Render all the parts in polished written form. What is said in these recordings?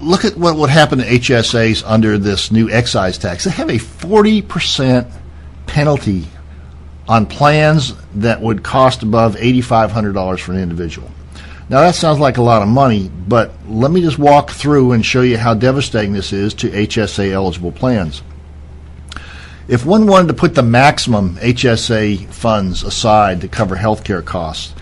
look at what would happen to HSAs under this new excise tax. They have a 40% penalty on plans that would cost above $8,500 for an individual. Now, that sounds like a lot of money, but let me just walk through and show you how devastating this is to HSA-eligible plans. If one wanted to put the maximum HSA funds aside to cover health care costs,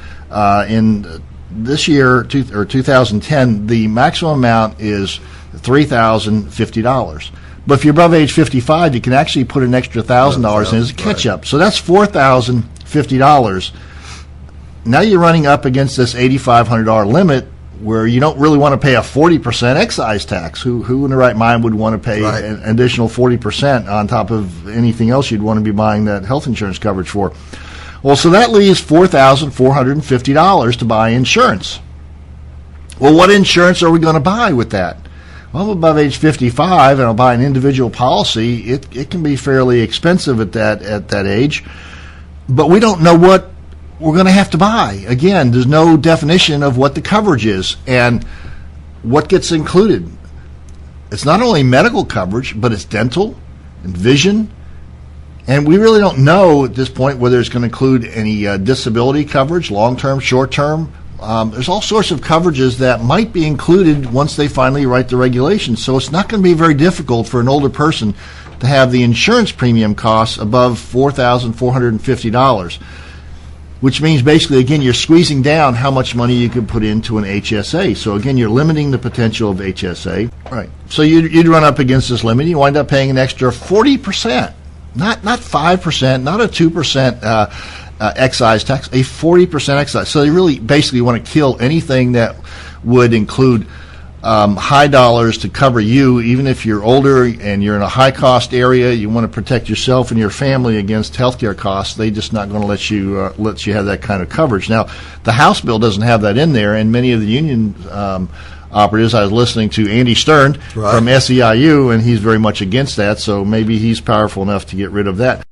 in this year, 2010, the maximum amount is $3,050. But if you're above age 55, you can actually put an extra $1,000 in as a catch-up. So that's $4,050. Now you're running up against this $8,500 limit where you don't really want to pay a 40% excise tax. Who in the right mind would want to pay an additional 40% on top of anything else you'd want to be buying that health insurance coverage for? Well, so that leaves $4,450 to buy insurance. Well, what insurance are we going to buy with that? Well, I'm above age 55 and I'll buy an individual policy. It can be fairly expensive at that age, but we don't know what we're going to have to buy. Again, there's no definition of what the coverage is and what gets included. It's not only medical coverage, but it's dental and vision. And we really don't know at this point whether it's going to include any disability coverage, long-term, short-term. There's all sorts of coverages that might be included once they finally write the regulations. So it's not going to be very difficult for an older person to have the insurance premium costs above $4,450, which means basically, again, you're squeezing down how much money you could put into an HSA. So again, you're limiting the potential of HSA. Right. So you'd run up against this limit. You wind up paying an extra 40%. Not 5%, not a 2% excise tax, a 40% excise. So you really basically want to kill anything that would include high dollars to cover you, even if you're older and you're in a high-cost area. You want to protect yourself and your family against healthcare costs. They're just not going to let you have that kind of coverage. Now, the House bill doesn't have that in there, and many of the union operatives. I was listening to Andy Stern from SEIU, and he's very much against that, so maybe he's powerful enough to get rid of that.